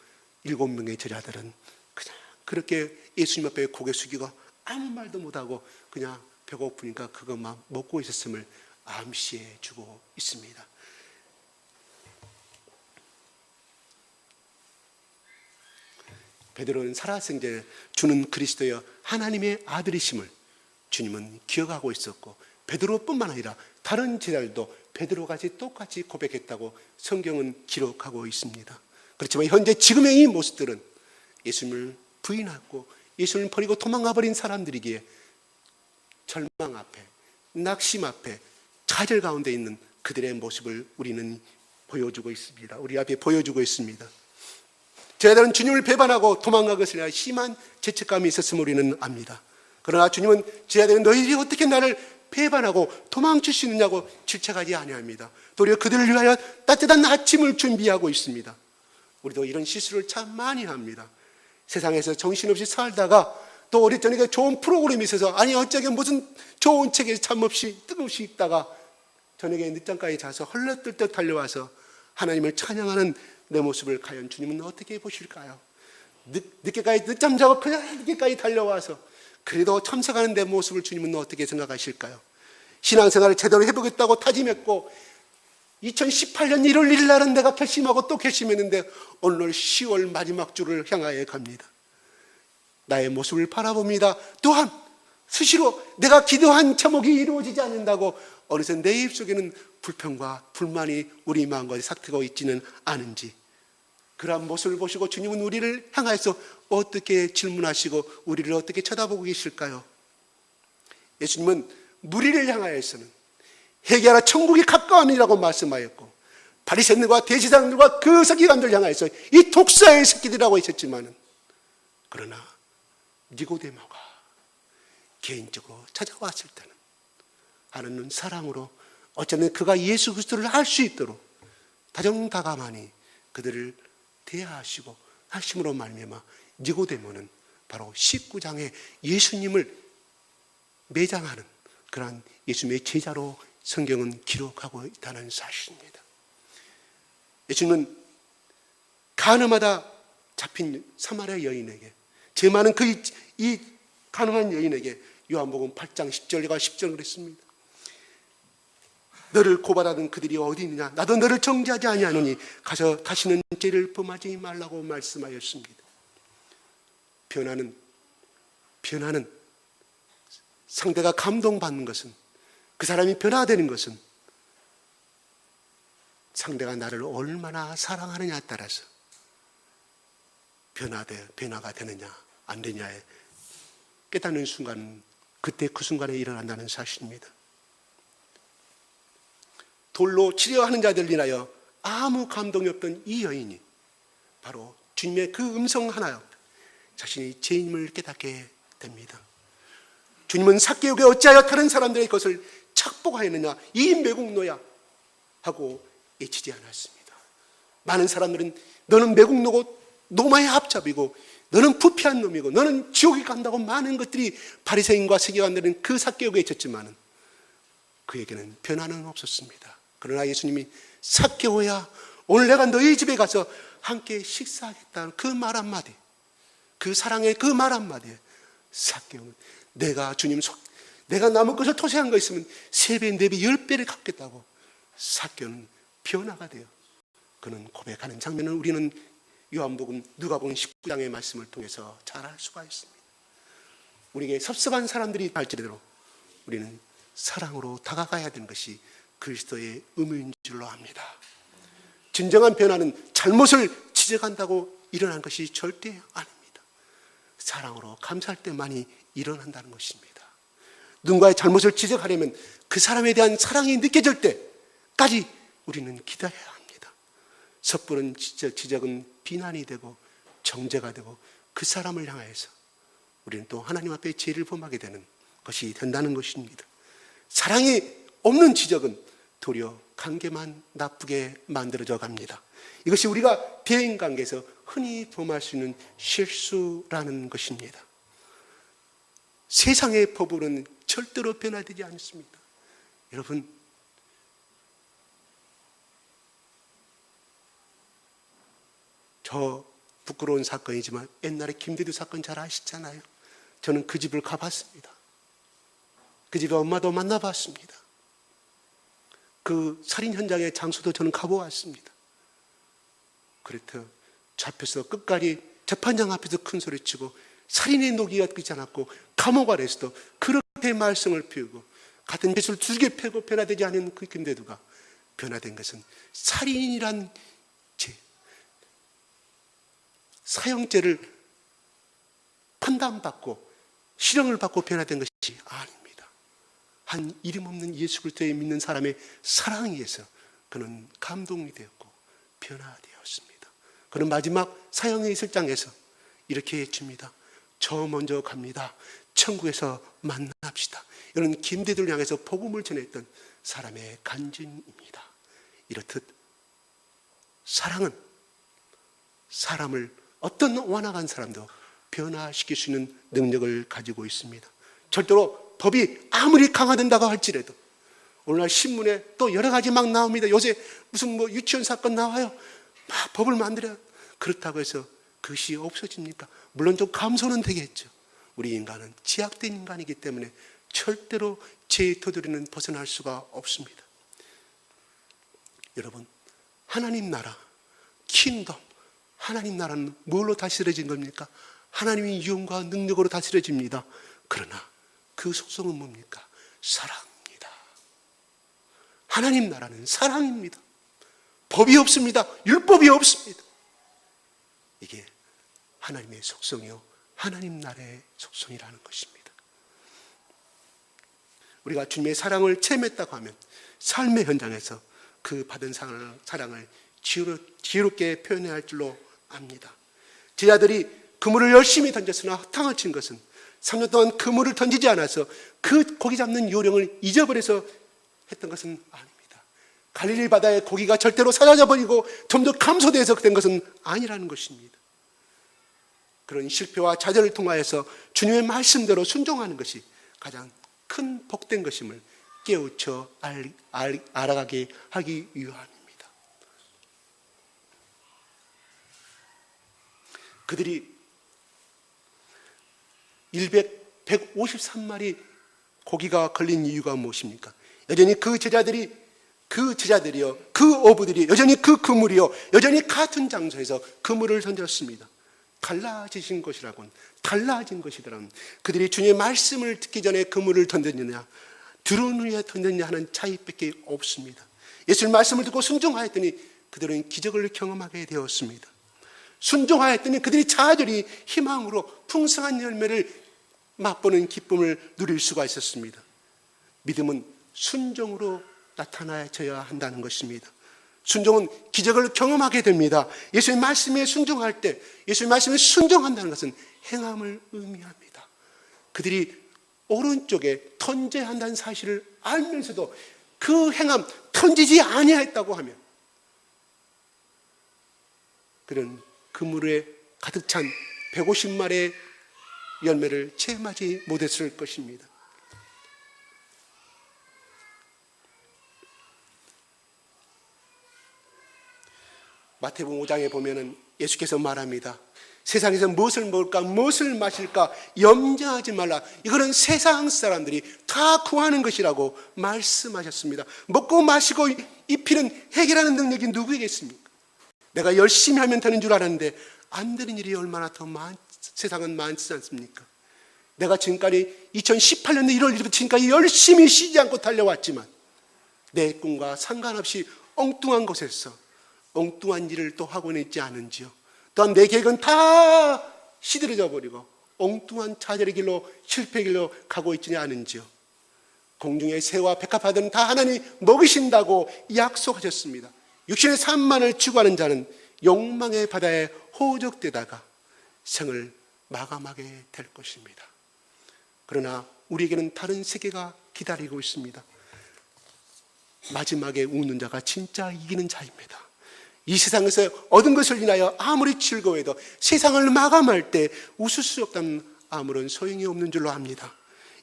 Speaker 1: 7명의 제자들은 그냥 그렇게 예수님 앞에 고개 숙이고 아무 말도 못하고 그냥 배고프니까 그것만 먹고 있었음을 암시해 주고 있습니다. 베드로는 살아생전에 주는 그리스도여 하나님의 아들이심을 주님은 기억하고 있었고 베드로뿐만 아니라 다른 제자들도 베드로같이 똑같이 고백했다고 성경은 기록하고 있습니다. 그렇지만 현재 지금의 이 모습들은 예수님을 부인하고 예수님을 버리고 도망가 버린 사람들이기에 절망 앞에 낙심 앞에 좌절 가운데 있는 그들의 모습을 우리는 보여주고 있습니다. 우리 앞에 보여주고 있습니다. 제자들은 주님을 배반하고 도망간 것에 대한 심한 죄책감이 있었음을 우리는 압니다. 그러나 주님은 제자들은 너희들이 어떻게 나를 배반하고 도망칠 수 있느냐고 질책하지 아니합니다. 도리어 그들을 위하여 따뜻한 아침을 준비하고 있습니다. 우리도 이런 실수를 참 많이 합니다. 세상에서 정신없이 살다가 또 어릴 적에 좋은 프로그램이 있어서 아니 어쩌게 무슨 좋은 책에 잠없이 뜬금없이 읽다가 저녁에 늦잠까지 자서 헐레들떡 달려와서 하나님을 찬양하는 내 모습을 과연 주님은 어떻게 보실까요? 늦게까지 늦잠 자고 그냥 늦게까지 달려와서 그래도 참석하는 내 모습을 주님은 어떻게 생각하실까요? 신앙생활을 제대로 해보겠다고 다짐했고 2018년 1월 1일 날은 내가 결심하고 또 결심했는데 오늘 10월 마지막 주를 향하여 갑니다. 나의 모습을 바라봅니다. 또한 수시로 내가 기도한 제목이 이루어지지 않는다고 어느새 내 입속에는 불평과 불만이 우리 마음까지 삭트고 있지는 않은지 그러한 모습을 보시고 주님은 우리를 향해서 어떻게 질문하시고 우리를 어떻게 쳐다보고 계실까요? 예수님은 무리를 향하여서는 회개하라 천국이 가까움이라고 말씀하였고 바리새인들과 대제사장들과 그 서기관들 향하여서 이 독사의 새끼들이라고 하셨지만 그러나 니고데모가 개인적으로 찾아왔을 때는 하나님은 사랑으로 어쩌면 그가 예수 그리스도를 알 수 있도록 다정다감하니 그들을 대하시고 하심으로 말미암아 니고데모는 바로 19장에 예수님을 매장하는 그러한 예수님의 제자로 성경은 기록하고 있다는 사실입니다. 예수님은 가늠하다 잡힌 사마리아 여인에게 죄 많은 이 가늠한 여인에게 요한복음 8장 10절과 10절 그랬습니다. 너를 고발하던 그들이 어디 있느냐? 나도 너를 정죄하지 아니하노니 가서 다시는 죄를 범하지 말라고 말씀하였습니다. 변화는 상대가 감동받는 것은 그 사람이 변화되는 것은 상대가 나를 얼마나 사랑하느냐에 따라서 변화가 되느냐 안 되냐에 깨닫는 순간 그때 그 순간에 일어난다는 사실입니다. 돌로 치려하는 자들을 인하여 아무 감동이 없던 이 여인이 바로 주님의 그 음성 하나 자신이 죄인임을 깨닫게 됩니다. 주님은 삭개오게 어찌하여 다른 사람들의 것을 착복하였느냐 이 매국노야 하고 애치지 않았습니다. 많은 사람들은 너는 매국노고 노마의 합잡이고 너는 부패한 놈이고 너는 지옥에 간다고 많은 것들이 바리새인과 서기관들은 그 삭개오게 외쳤지만 그에게는 변화는 없었습니다. 그러나 예수님이 삭개오야 오늘 내가 너희 집에 가서 함께 식사하겠다는 그 말 한마디 그 사랑의 그 말 한마디에 삭개오는 내가 주님 내가 남의 것을 토세한 거 있으면 3배, 4배, 10배를 갚겠다고 삭개오는 변화가 돼요. 그는 고백하는 장면을 우리는 요한복음 누가복음 19장의 말씀을 통해서 잘 알 수가 있습니다. 우리에게 섭섭한 사람들이 할지라도 우리는 사랑으로 다가가야 되는 것이 그리스도의 의무인 줄로 압니다. 진정한 변화는 잘못을 지적한다고 일어난 것이 절대 아닙니다. 사랑으로 감사할 때만이 일어난다는 것입니다. 누군가의 잘못을 지적하려면 그 사람에 대한 사랑이 느껴질 때까지 우리는 기다려야 합니다. 섣부른 지적은 비난이 되고 정죄가 되고 그 사람을 향하여서 우리는 또 하나님 앞에 죄를 범하게 되는 것이 된다는 것입니다. 사랑이 없는 지적은 도리어 관계만 나쁘게 만들어져 갑니다. 이것이 우리가 대인관계에서 흔히 범할 수 있는 실수라는 것입니다. 세상의 법으로는 절대로 변화되지 않습니다. 여러분, 저 부끄러운 사건이지만 옛날에 김대두 사건 잘 아시잖아요. 저는 그 집을 가봤습니다. 그 집에 엄마도 만나봤습니다. 그 살인 현장의 장소도 저는 가보았습니다. 그렇다 잡혀서 끝까지 재판장 앞에서 큰 소리치고 살인의 노기가 끄지 않았고 감옥 아래서도 그렇게 말썽을 피우고 같은 빚을 2개 패고 변화되지 않은 그 김대두가 변화된 것은 살인이란 죄, 사형죄를 판단받고 실형을 받고 변화된 것이 아닙니다. 한 이름 없는 예수 그리스도에 믿는 사람의 사랑에 의해서 그는 감동이 되었고 변화되었습니다. 그는 마지막 사형의 있을 장에서 이렇게 해줍니다. 저 먼저 갑니다. 천국에서 만납시다. 이런 김대두를 향해서 복음을 전했던 사람의 간증입니다. 이렇듯 사랑은 사람을 어떤 완악한 사람도 변화시킬 수 있는 능력을 가지고 있습니다. 절대로 법이 아무리 강화된다고 할지라도 오늘날 신문에 또 여러 가지 막 나옵니다. 요새 무슨 유치원 사건 나와요. 막 법을 만들어요. 그렇다고 해서 그것이 없어집니까? 물론 좀 감소는 되겠죠. 우리 인간은 제약된 인간이기 때문에 절대로 죄의 토도리는 벗어날 수가 없습니다. 여러분, 하나님 나라, 킹덤, 하나님 나라는 뭘로 다스려진 겁니까? 하나님의 유언과 능력으로 다스려집니다. 그러나 그 속성은 뭡니까? 사랑입니다. 하나님 나라는 사랑입니다. 법이 없습니다. 율법이 없습니다. 이게 하나님의 속성이요, 하나님 나라의 속성이라는 것입니다. 우리가 주님의 사랑을 체험했다고 하면 삶의 현장에서 그 받은 사랑을 지혜롭게 표현해야 할 줄로 압니다. 제자들이 그물을 열심히 던졌으나 허탕을 친 것은 3년 동안 그물을 던지지 않아서 그 고기 잡는 요령을 잊어버려서 했던 것은 아닙니다. 갈릴리 바다의 고기가 절대로 사라져버리고 좀 더 감소돼서 된 것은 아니라는 것입니다. 그런 실패와 좌절을 통하여서 주님의 말씀대로 순종하는 것이 가장 큰 복된 것임을 깨우쳐 알아가게 하기 위함입니다. 그들이 153마리 고기가 걸린 이유가 무엇입니까? 여전히 그 제자들이요, 그 어부들이 여전히 그 그물이요, 여전히 같은 장소에서 그물을 던졌습니다. 달라지신 것이라고는, 달라진 것이더라면 그들이 주님의 말씀을 듣기 전에 그물을 던졌느냐, 들은 후에 던졌느냐 하는 차이밖에 없습니다. 예수님 말씀을 듣고 순종하였더니 그들은 기적을 경험하게 되었습니다. 순종하였더니 그들이 자절히 희망으로 풍성한 열매를 맛보는 기쁨을 누릴 수가 있었습니다. 믿음은 순종으로 나타나져야 한다는 것입니다. 순종은 기적을 경험하게 됩니다. 예수의 말씀에 순종할 때, 예수의 말씀에 순종한다는 것은 행함을 의미합니다. 그들이 오른쪽에 던져한다는 사실을 알면서도 그 행함 던지지 아니하였다고 하면 그런 그물에 가득 찬 150마리의 열매를 체험하지 못했을 것입니다. 마태복음 5장에 보면은 예수께서 말합니다. 세상에서 무엇을 먹을까, 무엇을 마실까 염려하지 말라. 이거는 세상 사람들이 다 구하는 것이라고 말씀하셨습니다. 먹고 마시고 입히는 해결하는 능력이 누구에게 있습니까? 내가 열심히 하면 되는 줄 알았는데 안 되는 일이 얼마나 더 세상은 많지 않습니까? 내가 지금까지 2018년도 1월 1일부터 지금까지 열심히 쉬지 않고 달려왔지만 내 꿈과 상관없이 엉뚱한 곳에서 엉뚱한 일을 또 하고 있지 않은지요. 또한 내 계획은 다 시들어져 버리고 엉뚱한 좌절의 길로, 실패의 길로 가고 있지 않은지요. 공중의 새와 백합화들은 다 하나님이 먹이신다고 약속하셨습니다. 육신의 삶만을 추구하는 자는 욕망의 바다에 호적되다가 생을 마감하게 될 것입니다. 그러나 우리에게는 다른 세계가 기다리고 있습니다. 마지막에 웃는 자가 진짜 이기는 자입니다. 이 세상에서 얻은 것을 인하여 아무리 즐거워해도 세상을 마감할 때 웃을 수 없다는 아무런 소용이 없는 줄로 압니다.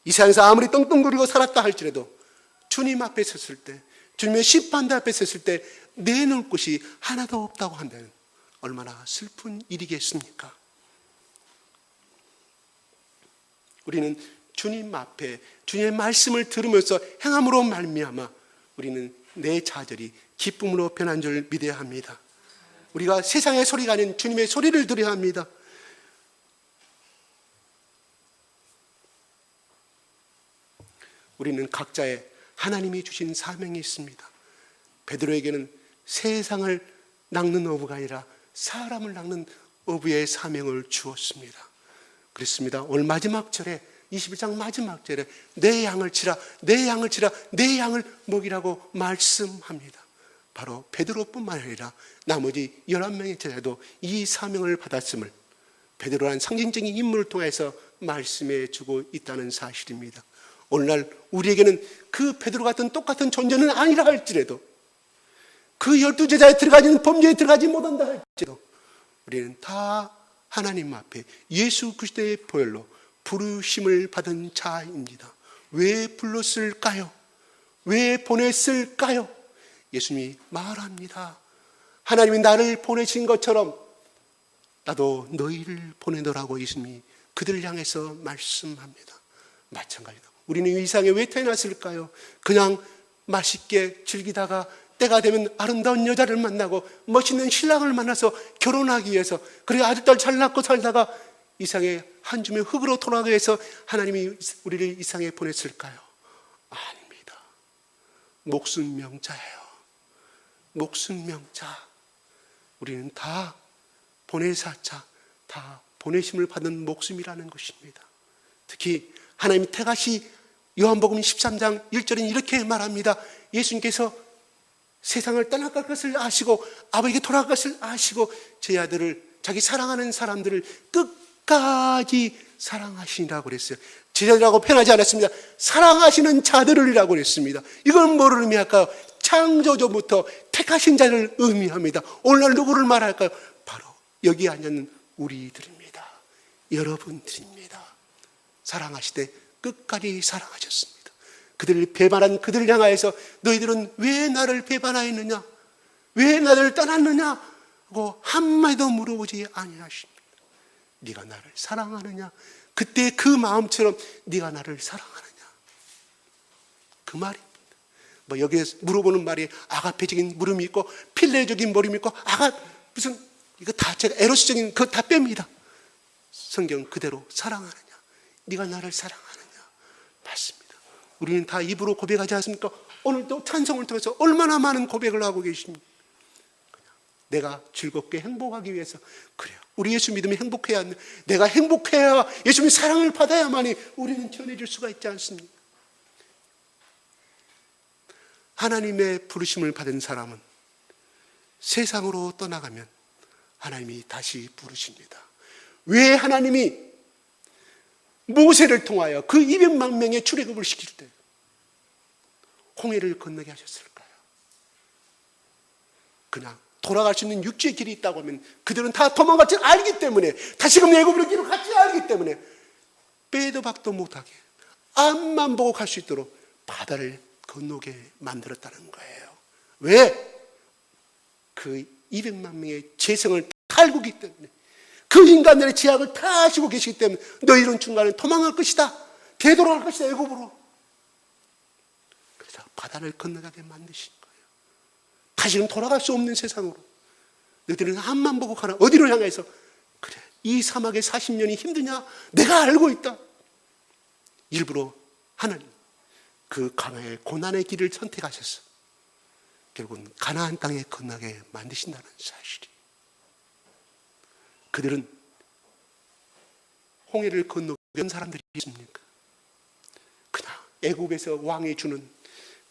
Speaker 1: 이 세상에서 아무리 떵떵거리고 살았다 할지라도 주님 앞에 섰을 때, 주님의 심판대 앞에 섰을 때 내놓을 곳이 하나도 없다고 한다면 얼마나 슬픈 일이겠습니까? 우리는 주님 앞에 주님의 말씀을 들으면서 행함으로 말미암아 우리는 내 좌절이 기쁨으로 변한 줄 믿어야 합니다. 우리가 세상의 소리가 아닌 주님의 소리를 들어야 합니다. 우리는 각자의 하나님이 주신 사명이 있습니다. 베드로에게는 세상을 낚는 어부가 아니라 사람을 낚는 어부의 사명을 주었습니다. 그렇습니다. 오늘 마지막 절에 21장 마지막 절에 내 양을 치라, 내 양을 치라, 내 양을 먹이라고 말씀합니다. 바로 베드로뿐만 아니라 나머지 11명의 제자도 이 사명을 받았음을 베드로란 상징적인 인물을 통해서 말씀해 주고 있다는 사실입니다. 오늘날 우리에게는 그 베드로 같은 똑같은 존재는 아니라 할지라도 그 12제자에 들어가지는 범죄에 들어가지 못한다 할지라도 우리는 다 하나님 앞에 예수 그리스도의 보혈로 부르심을 받은 자입니다. 왜 불렀을까요? 왜 보냈을까요? 예수님이 말합니다. 하나님이 나를 보내신 것처럼 나도 너희를 보내노라고 예수님이 그들을 향해서 말씀합니다. 마찬가지다. 우리는 이 세상에 왜 태어났을까요? 그냥 맛있게 즐기다가 때가 되면 아름다운 여자를 만나고 멋있는 신랑을 만나서 결혼하기 위해서, 그리고 아들딸 잘 낳고 살다가 이 세상에 한 줌의 흙으로 돌아가기 위해서 하나님이 우리를 이 세상에 보냈을까요? 아닙니다. 목숨 명자예요. 목숨 명자. 우리는 다 보내사자, 다 보내심을 받은 목숨이라는 것입니다. 특히 하나님이 택하시 요한복음 13장 1절은 이렇게 말합니다. 예수님께서 세상을 떠나갈 것을 아시고 아버지께 돌아갈 것을 아시고 제 아들을, 자기 사랑하는 사람들을 끝까지 사랑하시니라고 그랬어요. 제자들이라고 표현하지 않았습니다. 사랑하시는 자들이라고 그랬습니다. 이건 뭐를 의미할까요? 창조주부터 택하신 자를 의미합니다. 오늘날 누구를 말할까요? 바로 여기 앉는 우리들입니다. 여러분들입니다. 사랑하시되 끝까지 사랑하셨습니다. 그들을 배반한 그들을 향하여서 너희들은 왜 나를 배반하였느냐? 왜 나를 떠났느냐? 하고 한마디도 물어보지 아니하십니다. 네가 나를 사랑하느냐? 그때 그 마음처럼 네가 나를 사랑하느냐? 그 말입니다. 뭐 여기에 물어보는 말이 아가페적인 물음이 있고 필레적인 물음이 있고 무슨 이거 다 제가 에로스적인 그거 다 뺍니다. 성경 그대로 사랑하느냐? 네가 나를 사랑하느냐? 맞습니다. 우리는 다 입으로 고백하지 않습니까? 오늘도 찬송을 통해서 얼마나 많은 고백을 하고 계십니까? 내가 즐겁게 행복하기 위해서, 그래요. 우리 예수 믿으면 행복해야 하는데, 내가 행복해야 예수님의 사랑을 받아야만이 우리는 전해질 수가 있지 않습니까? 하나님의 부르심을 받은 사람은 세상으로 떠나가면 하나님이 다시 부르십니다. 왜 하나님이 모세를 통하여 그 200만 명의 출애굽을 시킬 때 홍해를 건너게 하셨을까요? 그냥 돌아갈 수 있는 육지의 길이 있다고 하면 그들은 다 도망갈 줄 알기 때문에, 다시금 애굽으로 길을 같이 알기 때문에 빼도 박도 못하게 앞만 보고 갈 수 있도록 바다를 건너게 만들었다는 거예요. 왜? 그 200만 명의 재성을 달구기 때문에, 그 인간들의 제약을 다 하시고 계시기 때문에 너희는 중간에 도망할 것이다, 되돌아갈 것이다, 애굽으로. 그래서 바다를 건너가게 만드신 거예요. 다시는 돌아갈 수 없는 세상으로. 너희들은 앞만 보고 가라. 어디로 향해서? 그래, 이 사막에 40년이 힘드냐? 내가 알고 있다. 일부러 하나님 그 강의 고난의 길을 선택하셔서 결국은 가나안 땅에 건너게 만드신다는 사실이. 그들은 홍해를 건너간 사람들이 있습니까? 그냥 애굽에서 왕이 주는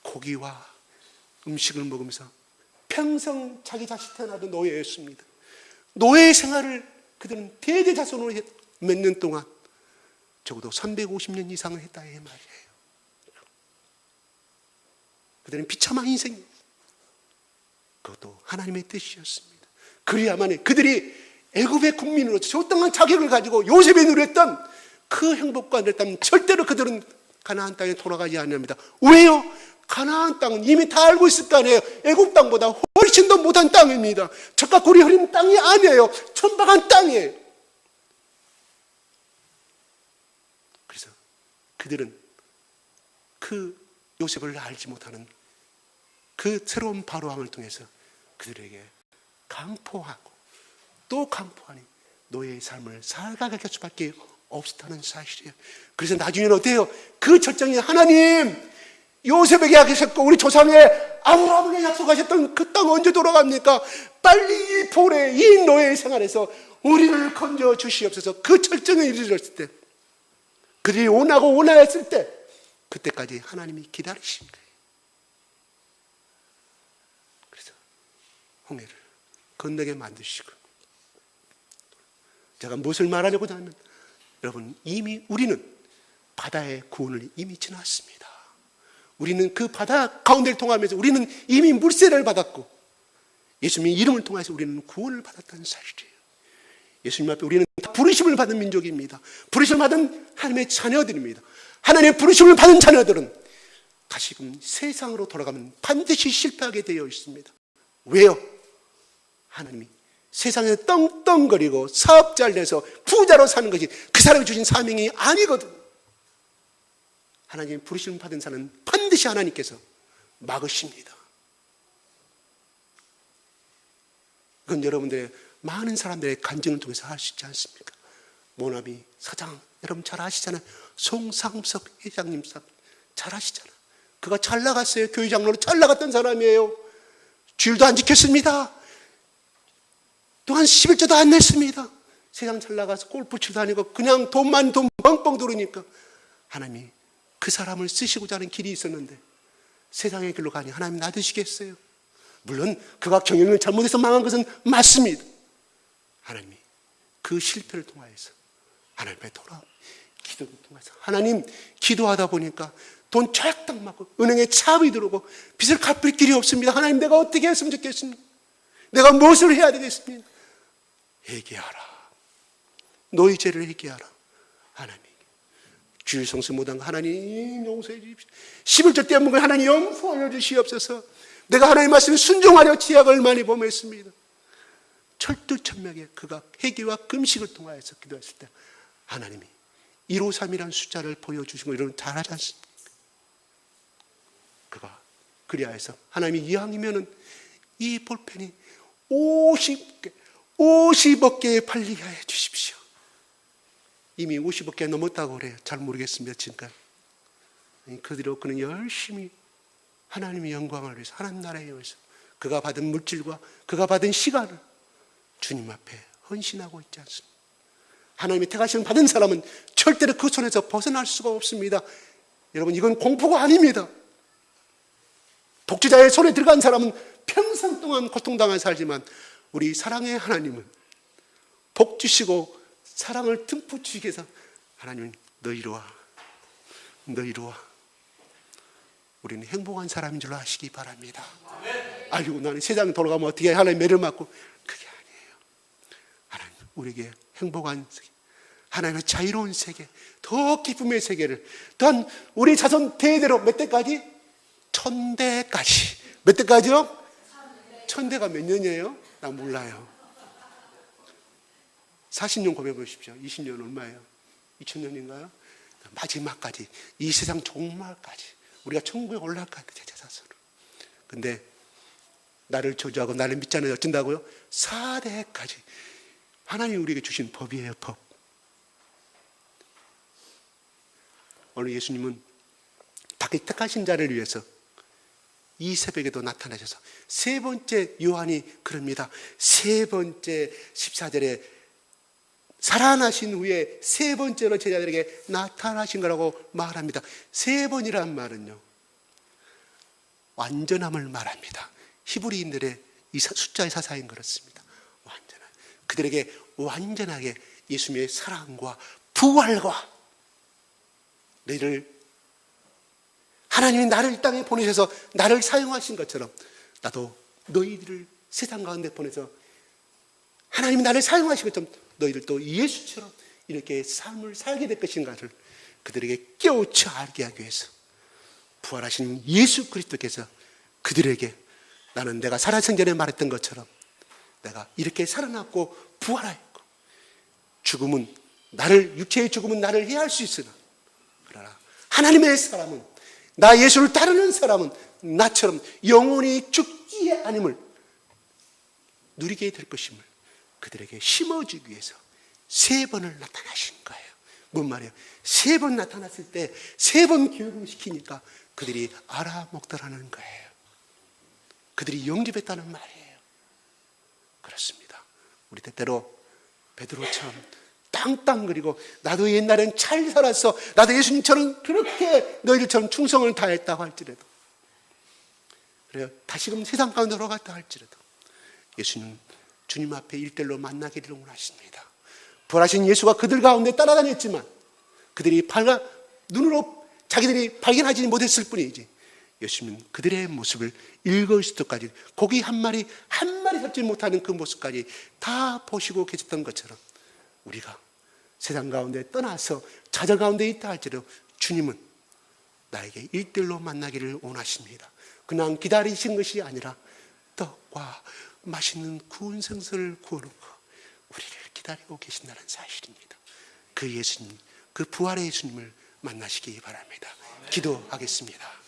Speaker 1: 고기와 음식을 먹으면서 평생 자기 자식 태어나도 노예였습니다. 노예 생활을 그들은 대대자손으로 몇 년 동안 적어도 350년 이상을 했다 이 말이에요. 그들은 비참한 인생이에요. 그것도 하나님의 뜻이었습니다. 그래야만 그들이 애굽의 국민으로서 적당한 자격을 가지고 요셉이 누렸던 그 행복과 누렸다면 절대로 그들은 가나안 땅에 돌아가지 않습니다. 왜요? 가나안 땅은 이미 다 알고 있을 거 아니에요. 애굽 땅보다 훨씬 더 못한 땅입니다. 적과 꿀이 흐르는 땅이 아니에요. 천박한 땅이에요. 그래서 그들은 그 요셉을 알지 못하는 그 새로운 바로왕을 통해서 그들에게 강포하고 또 강포하니 노예의 삶을 살아가게 할 수밖에 없었다는 사실이에요. 그래서 나중에는 어때요? 그 절정이 하나님 요셉에게 약속하셨고 우리 조상의 아브라함에게 약속하셨던 그 땅 언제 돌아갑니까? 빨리 이 볼에 이 노예의 생활에서 우리를 건져 주시옵소서. 그 절정에 이르렀을 때, 그들이 원하고 원하였을 때, 그때까지 하나님이 기다리신 거예요. 그래서 홍해를 건너게 만드시고, 제가 무엇을 말하려고 하면, 여러분 이미 우리는 바다의 구원을 이미 지났습니다. 우리는 그 바다 가운데를 통하면서 우리는 이미 물세례를 받았고 예수님의 이름을 통해서 우리는 구원을 받았다는 사실이에요. 예수님 앞에 우리는 다 부르심을 받은 민족입니다. 부르심을 받은 하나님의 자녀들입니다. 하나님의 부르심을 받은 자녀들은 다시금 세상으로 돌아가면 반드시 실패하게 되어 있습니다. 왜요? 하나님이 세상에 떵떵거리고 사업 잘 내서 부자로 사는 것이 그 사람이 주신 사명이 아니거든. 하나님의 부르심을 받은 자는 반드시 하나님께서 막으십니다. 그건 여러분들의 많은 사람들의 간증을 통해서 할 수 있지 않습니까? 모나미 사장 여러분 잘 아시잖아요. 송상석 회장님 잘 아시잖아요. 그가 잘 나갔어요. 교회장로로 잘 나갔던 사람이에요. 주일도 안 지켰습니다. 또한 11조도 안 냈습니다. 세상 잘 나가서 골프 치러 다니고 그냥 돈 뻥뻥 들으니까 하나님이 그 사람을 쓰시고자 하는 길이 있었는데 세상의 길로 가니 하나님 놔두시겠어요? 물론 그가 경영을 잘못해서 망한 것은 맞습니다. 하나님이 그 실패를 통하여서 하나님의 돌아옴, 기도를 통해서 하나님 기도하다 보니까 돈 쫙딱 맞고 은행에 차압이 들어오고 빚을 갚을 길이 없습니다. 하나님 내가 어떻게 했으면 좋겠습니까? 내가 무엇을 해야 되겠습니까? 회개하라. 너희 죄를 회개하라. 하나님 주일 성수 못한 거 하나님 용서해 주십시오. 11조 때 먹은 하나님 용서하여 주시옵소서. 내가 하나님 말씀에 순종하려 지약을 많이 범했습니다. 철두철미하게 그가 회개와 금식을 통하여서 기도했을 때 하나님이 153이라는 숫자를 보여주시고 여러분 잘 하지 않습니까? 그가 그리하여서 하나님이 이왕이면은 이 볼펜이 50억 개에 팔리게 해 주십시오. 이미 50억 개 넘었다고 그래요. 잘 모르겠습니다. 지금까지. 그대로 그는 열심히 하나님의 영광을 위해서 하나님 나라에 위해서 그가 받은 물질과 그가 받은 시간을 주님 앞에 헌신하고 있지 않습니까? 하나님의 택하심을 받은 사람은 절대로 그 손에서 벗어날 수가 없습니다. 여러분 이건 공포가 아닙니다. 독재자의 손에 들어간 사람은 평생 동안 고통당하며 살지만 우리 사랑의 하나님은 복 주시고 사랑을 듬뿍 주시기 위해서 하나님은 너 이리 와. 너 이리 와. 우리는 행복한 사람인 줄로 아시기 바랍니다. 아이고 나는 세상에 돌아가면 어떻게 하나님 매를 맞고 그게 아니에요. 하나님 우리에게 행복한 세계, 하나님의 자유로운 세계, 더 기쁨의 세계를 또한 우리 자손 대대로 몇 대까지? 1000대까지. 몇 대까지요? 1000대가 몇 년이에요? 나 몰라요. 40년 고백해 보십시오. 20년 얼마예요? 2000년인가요? 마지막까지, 이 세상 종말까지 우리가 천국에 올라갈 때 제자사서로. 근데 나를 저주하고 나를 믿지 않으면 어쩐다고요? 4대까지. 하나님이 우리에게 주신 법이에요, 법. 오늘 예수님은 자기 택하신 자를 위해서 이 새벽에도 나타나셔서 세 번째, 요한이 그럽니다. 세 번째 14절에 살아나신 후에 세 번째로 제자들에게 나타나신 거라고 말합니다. 세 번이란 말은요, 완전함을 말합니다. 히브리인들의 이 숫자의 사사인 그렇습니다. 완전한, 그들에게 완전하게 예수님의 사랑과 부활과, 너희를, 하나님이 나를 이 땅에 보내셔서 나를 사용하신 것처럼 나도 너희들을 세상 가운데 보내서 하나님이 나를 사용하신 것처럼 너희들 또 예수처럼 이렇게 삶을 살게 될 것인가를 그들에게 깨우쳐 알게 하기 위해서 부활하신 예수 그리스도께서 그들에게, 나는 내가 살아생전에 말했던 것처럼 내가 이렇게 살아났고 부활하였고, 죽음은 나를, 육체의 죽음은 나를 해할 수 있으나 그러나 하나님의 사람은, 나 예수를 따르는 사람은 나처럼 영원히 죽기의 아님을 누리게 될 것임을 그들에게 심어주기 위해서 세 번을 나타나신 거예요. 뭔 말이에요? 세 번 나타났을 때 세 번 교육을 시키니까 그들이 알아먹더라는 거예요. 그들이 영접했다는 말이에요. 그렇습니다. 우리 때때로 베드로처럼 땅땅거리고, 나도 옛날엔 잘 살았어, 나도 예수님처럼 그렇게 너희들처럼 충성을 다했다고 할지라도, 그래요, 다시금 세상 가운데 돌아갔다 할지라도 예수님, 주님 앞에 일대일로 만나기를 원하십니다. 부활하신 예수가 그들 가운데 따라다녔지만 그들이 눈으로 자기들이 발견하지 못했을 뿐이지, 예수님은 그들의 모습을 일거수도까지, 고기 한 마리 잡지 못하는 그 모습까지 다 보시고 계셨던 것처럼 우리가 세상 가운데 떠나서 좌절 가운데 있다 할지라도 주님은 나에게 일대일로 만나기를 원하십니다. 그냥 기다리신 것이 아니라 떡과 맛있는 구운 생선을 구워놓고 우리를 기다리고 계신다는 사실입니다. 그 예수님, 그 부활의 예수님을 만나시기 바랍니다. 기도하겠습니다.